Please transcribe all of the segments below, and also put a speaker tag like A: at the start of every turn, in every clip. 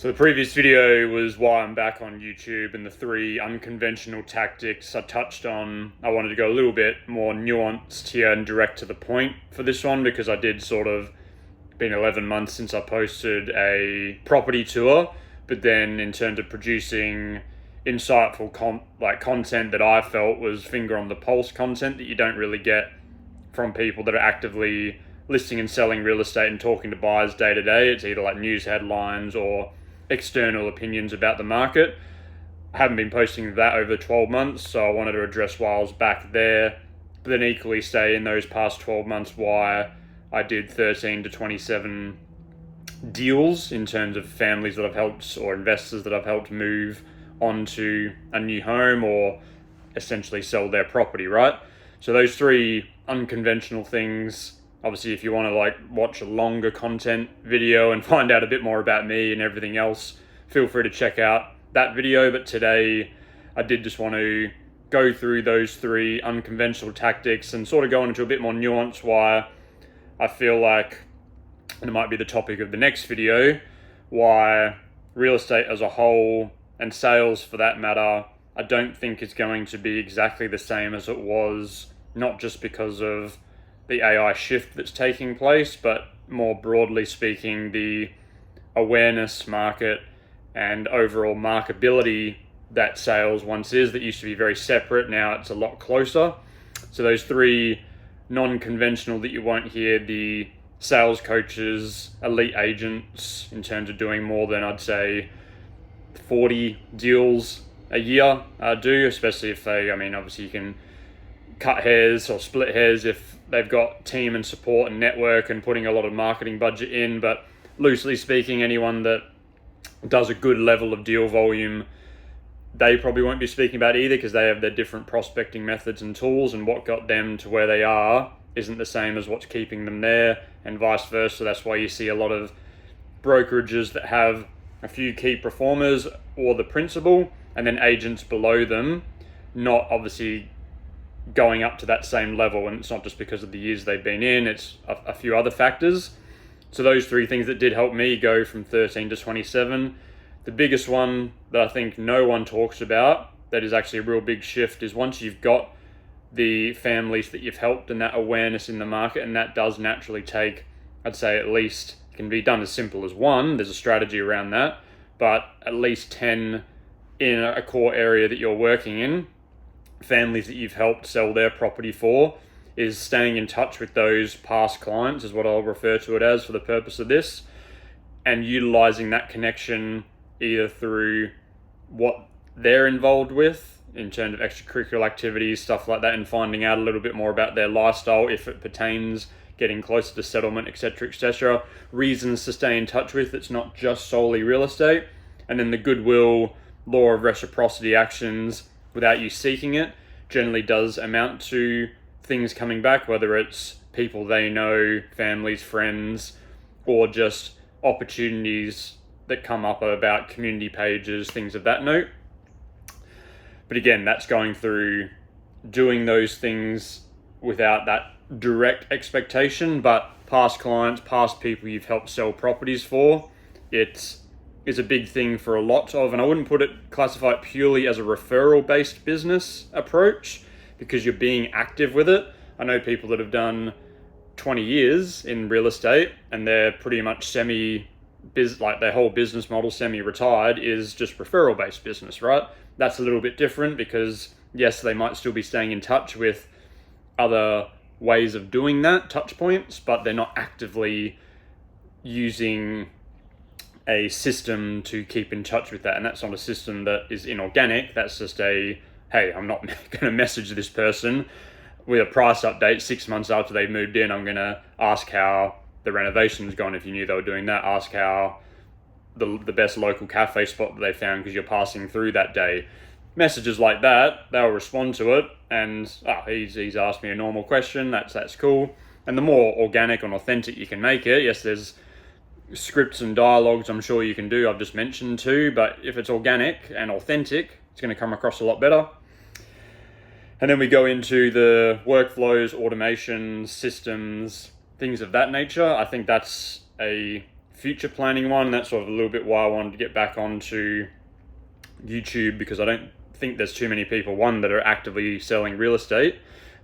A: So the previous video was why I'm back on YouTube and the 3 unconventional tactics I touched on. I wanted to go a little bit more nuanced here and direct to the point for this one, because I did been 11 months since I posted a property tour, but then in terms of producing insightful content that I felt was finger on the pulse content that you don't really get from people that are actively listing and selling real estate and talking to buyers day to day. It's either like news headlines or external opinions about the market. I haven't been posting that over 12 months, so I wanted to address why I was back there, but then equally say in those past 12 months why I did 13 to 27 deals in terms of families that I've helped or investors that I've helped move onto a new home or essentially sell their property, right? So those 3 unconventional things. Obviously, if you want to watch a longer content video and find out a bit more about me and everything else, feel free to check out that video. But today I did just want to go through those 3 unconventional tactics and sort of go into a bit more nuance why I feel like, and it might be the topic of the next video, why real estate as a whole, and sales for that matter, I don't think is going to be exactly the same as it was, not just because of the AI shift that's taking place, but more broadly speaking, the awareness market and overall marketability that sales once is, that used to be very separate, now it's a lot closer. So those 3 non-conventional that you won't hear the sales coaches, elite agents, in terms of doing more than, I'd say, 40 deals a year do, especially if they, obviously you can cut hairs or split hairs if they've got team and support and network and putting a lot of marketing budget in, but loosely speaking, anyone that does a good level of deal volume, they probably won't be speaking about either, because they have their different prospecting methods and tools, and what got them to where they are isn't the same as what's keeping them there, and vice versa. That's why you see a lot of brokerages that have a few key performers or the principal, and then agents below them, not obviously going up to that same level. And it's not just because of the years they've been in, it's a few other factors. So those 3 things that did help me go from 13 to 27. The biggest one that I think no one talks about, that is actually a real big shift, is once you've got the families that you've helped and that awareness in the market, and that does naturally take, I'd say at least, it can be done as simple as 1, there's a strategy around that, but at least 10 in a core area that you're working in, families that you've helped sell their property for, is staying in touch with those past clients, is what I'll refer to it as for the purpose of this, and utilizing that connection either through what they're involved with in terms of extracurricular activities, stuff like that, and finding out a little bit more about their lifestyle if it pertains, getting closer to settlement, etc., reasons to stay in touch with. It's not just solely real estate. And then the goodwill, law of reciprocity actions without you seeking it generally does amount to things coming back, whether it's people they know, families, friends, or just opportunities that come up about community pages, things of that note. But again, that's going through doing those things without that direct expectation, but past clients, past people you've helped sell properties for, it is a big thing for a lot of, and I wouldn't classify it purely as a referral-based business approach, because you're being active with it. I know people that have done 20 years in real estate, and they're pretty much their whole business model, semi-retired, is just referral-based business, right? That's a little bit different, because yes, they might still be staying in touch with other ways of doing that, touch points, but they're not actively using a system to keep in touch with that. And that's not a system that is inorganic. That's just hey, I'm not going to message this person with a price update 6 months after they've moved in. I'm going to ask how the renovation's gone. If you knew they were doing that, ask how the best local cafe spot that they found because you're passing through that day. Messages like that, they'll respond to it, and he's asked me a normal question. That's cool. And the more organic and authentic you can make it, yes, there's scripts and dialogues I'm sure you can do, I've just mentioned too, but if it's organic and authentic, it's going to come across a lot better. And then we go into the workflows, automation, systems, things of that nature. I think that's a future planning one. And that's sort of a little bit why I wanted to get back onto YouTube, because I don't think there's too many people, one, that are actively selling real estate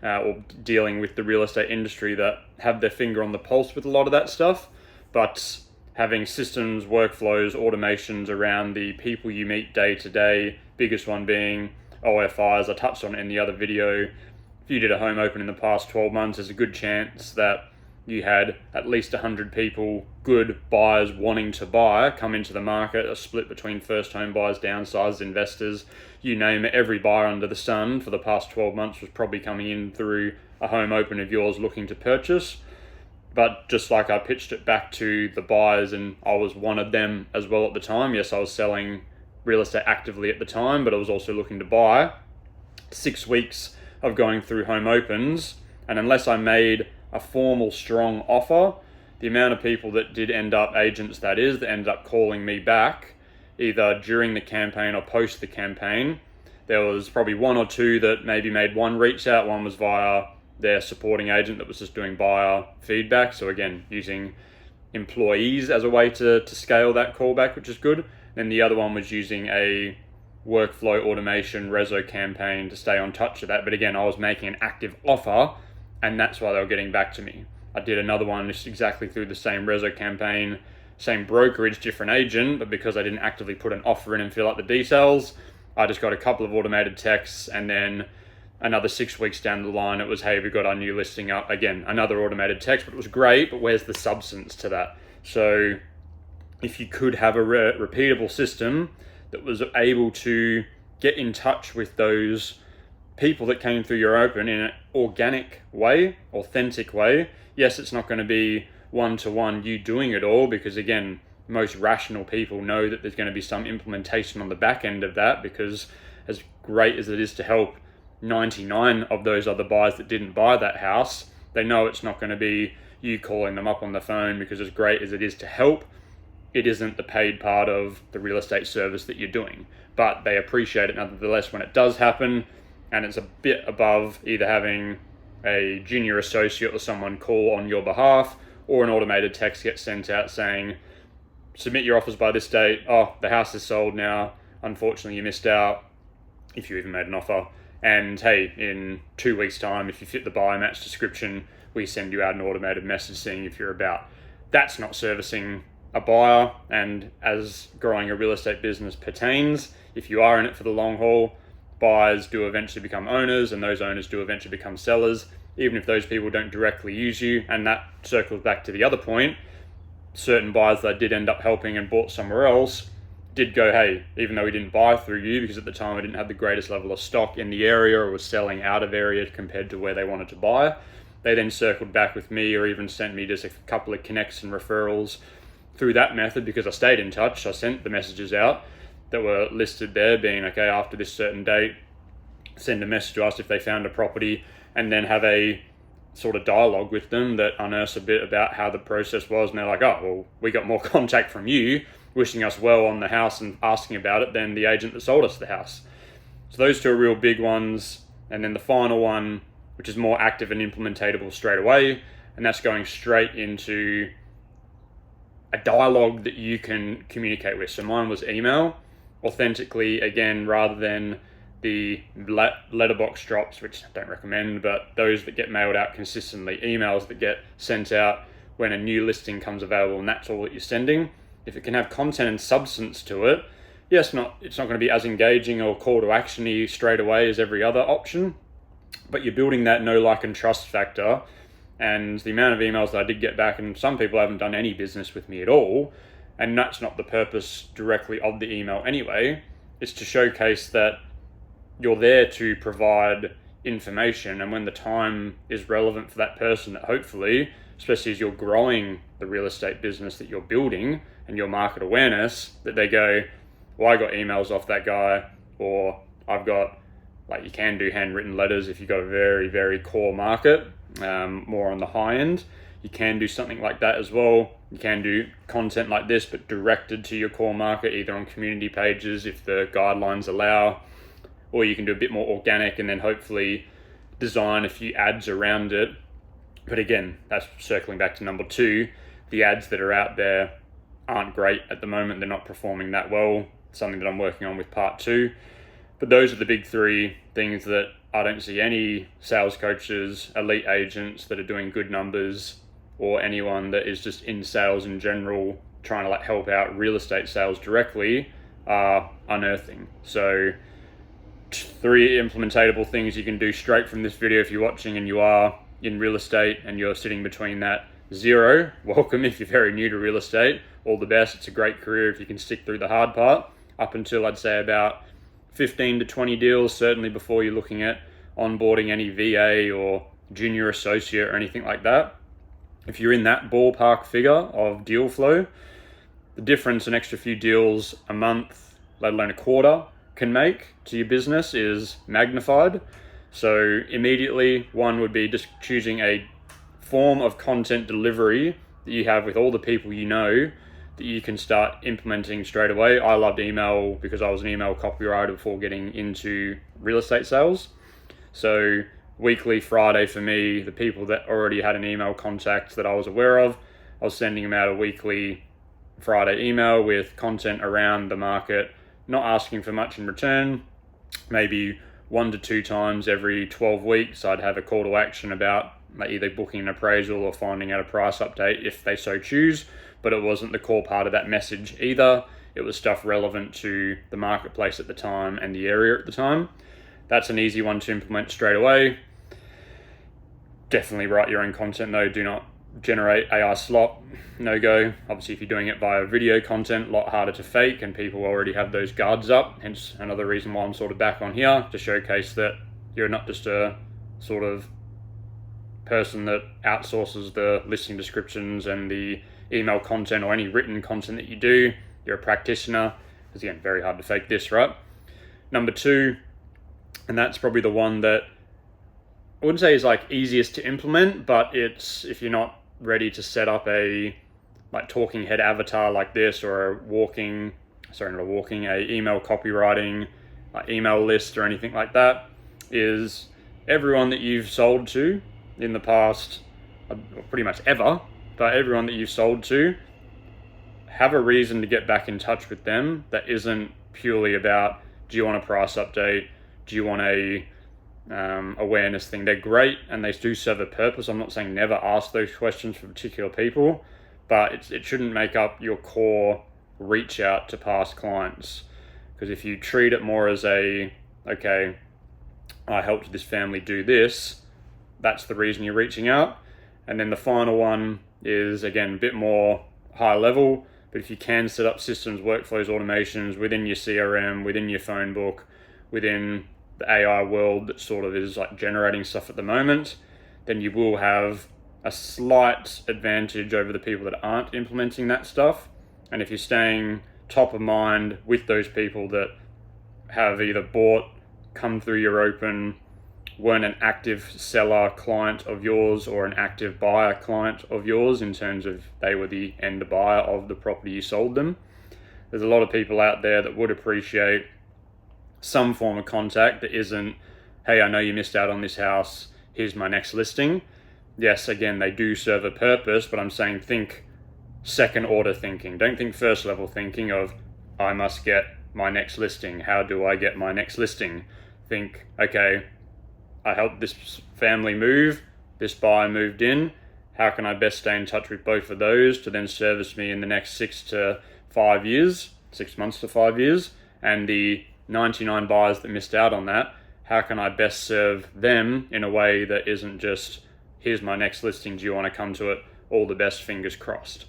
A: or dealing with the real estate industry that have their finger on the pulse with a lot of that stuff. But having systems, workflows, automations around the people you meet day to day, biggest one being OFI, as I touched on it in the other video. If you did a home open in the past 12 months, there's a good chance that you had at least 100 people, good buyers wanting to buy, come into the market, a split between first home buyers, downsized investors, you name it. Every buyer under the sun for the past 12 months was probably coming in through a home open of yours looking to purchase. But just like I pitched it back to the buyers, and I was one of them as well at the time. Yes, I was selling real estate actively at the time, but I was also looking to buy. 6 weeks of going through home opens, and unless I made a formal strong offer, the amount of people that did end up, agents that is, that ended up calling me back either during the campaign or post the campaign, there was probably one or two that maybe made one reach out. One was via their supporting agent that was just doing buyer feedback, so again using employees as a way to scale that callback, which is good. Then the other one was using a workflow automation reso campaign to stay on touch of that. But again, I was making an active offer, and that's why they were getting back to me. I did another one just exactly through the same reso campaign, same brokerage, different agent, but because I didn't actively put an offer in and fill out the details, I just got a couple of automated texts, and then another 6 weeks down the line, it was, hey, we got our new listing up. Again, another automated text, but it was great, but where's the substance to that? So if you could have a repeatable system that was able to get in touch with those people that came through your open in an organic way, authentic way. Yes, it's not going to be one-to-one you doing it all, because again, most rational people know that there's going to be some implementation on the back end of that, because as great as it is to help 99 of those other buyers that didn't buy that house, they know it's not going to be you calling them up on the phone, because as great as it is to help, it isn't the paid part of the real estate service that you're doing. But they appreciate it nonetheless when it does happen, and it's a bit above either having a junior associate or someone call on your behalf, or an automated text gets sent out saying, submit your offers by this date. Oh, the house is sold now. Unfortunately, you missed out, if you even made an offer. And hey, in 2 weeks' time, if you fit the buyer match description, we send you out an automated message saying if you're about. That's not servicing a buyer. And as growing a real estate business pertains, if you are in it for the long haul, buyers do eventually become owners, and those owners do eventually become sellers, even if those people don't directly use you. And that circles back to the other point. Certain buyers that I did end up helping and bought somewhere else did go, hey, even though we didn't buy through you, because at the time I didn't have the greatest level of stock in the area or was selling out of area compared to where they wanted to buy, they then circled back with me or even sent me just a couple of connects and referrals through that method, because I stayed in touch. I sent the messages out that were listed there being, okay, after this certain date, send a message to us if they found a property, and then have a sort of dialogue with them that unearths a bit about how the process was. And they're like, oh, well, we got more contact from you wishing us well on the house and asking about it than the agent that sold us the house. So those two are real big ones. And then the final one, which is more active and implementatable straight away, and that's going straight into a dialogue that you can communicate with. So mine was email, authentically, again, rather than the letterbox drops, which I don't recommend, but those that get mailed out consistently, emails that get sent out when a new listing comes available, and that's all that you're sending. If it can have content and substance to it, yes, it's not going to be as engaging or call to action-y straight away as every other option, but you're building that know, like, and trust factor. And the amount of emails that I did get back, and some people haven't done any business with me at all, and that's not the purpose directly of the email anyway. It's to showcase that you're there to provide information, and when the time is relevant for that person, that hopefully, especially as you're growing the real estate business that you're building and your market awareness, that they go, well, I got emails off that guy, or I've got, like, you can do handwritten letters if you've got a very, very core market, more on the high end. You can do something like that as well. You can do content like this, but directed to your core market, either on community pages if the guidelines allow, or you can do a bit more organic and then hopefully design a few ads around it. But again, that's circling back to number two, the ads that are out there aren't great at the moment. They're not performing that well. Something that I'm working on with part 2. But those are the big 3 things that I don't see any sales coaches, elite agents that are doing good numbers, or anyone that is just in sales in general trying to like help out real estate sales directly are unearthing. So 3 implementatable things you can do straight from this video if you're watching and you are in real estate and you're sitting between that 0. Welcome if you're very new to real estate. All the best. It's a great career if you can stick through the hard part, up until I'd say about 15 to 20 deals, certainly before you're looking at onboarding any VA or junior associate or anything like that. If you're in that ballpark figure of deal flow, the difference an extra few deals a month, let alone a quarter, can make to your business is magnified. So immediately, one would be just choosing a form of content delivery that you have with all the people you know that you can start implementing straight away. I loved email because I was an email copywriter before getting into real estate sales. So weekly Friday for me, the people that already had an email contact that I was aware of, I was sending them out a weekly Friday email with content around the market, not asking for much in return. Maybe 1 to 2 times every 12 weeks, I'd have a call to action about either booking an appraisal or finding out a price update if they so choose. But it wasn't the core part of that message either. It was stuff relevant to the marketplace at the time and the area at the time. That's an easy one to implement straight away. Definitely write your own content though. Do not generate AI slop. No go. Obviously, if you're doing it via video content, a lot harder to fake, and people already have those guards up. Hence another reason why I'm sort of back on here, to showcase that you're not just a sort of person that outsources the listing descriptions and the email content or any written content that you do. You're a practitioner. Because again, very hard to fake this, right? Number 2, and that's probably the one that I wouldn't say is like easiest to implement, but it's, if you're not ready to set up a like talking head avatar like this, or a email copywriting email list or anything like that, is everyone that you've sold to in the past, pretty much ever, but everyone that you've sold to, have a reason to get back in touch with them that isn't purely about, do you want a price update? Do you want a awareness thing? They're great and they do serve a purpose. I'm not saying never ask those questions for particular people, but it shouldn't make up your core reach out to past clients. Because if you treat it more as okay, I helped this family do this, that's the reason you're reaching out. And then the final one is, again, a bit more high level, but if you can set up systems, workflows, automations within your CRM, within your phone book, within the AI world that sort of is like generating stuff at the moment, then you will have a slight advantage over the people that aren't implementing that stuff. And if you're staying top of mind with those people that have either bought, come through your open, weren't an active seller client of yours or an active buyer client of yours, in terms of they were the end buyer of the property you sold them, there's a lot of people out there that would appreciate some form of contact that isn't, hey, I know you missed out on this house, here's my next listing. Yes, again, they do serve a purpose, but I'm saying think second order thinking. Don't think first level thinking of, I must get my next listing. How do I get my next listing? Think, okay, I helped this family move, this buyer moved in. How can I best stay in touch with both of those to then service me in the next 6 months to 5 years? And the 99 buyers that missed out on that, how can I best serve them in a way that isn't just, here's my next listing, do you want to come to it? All the best, fingers crossed.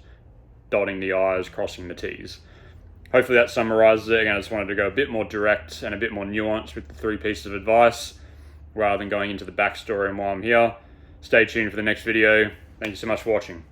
A: Dotting the I's, crossing the T's. Hopefully that summarizes it. Again, I just wanted to go a bit more direct and a bit more nuanced with the 3 pieces of advice, rather than going into the backstory and why I'm here. Stay tuned for the next video. Thank you so much for watching.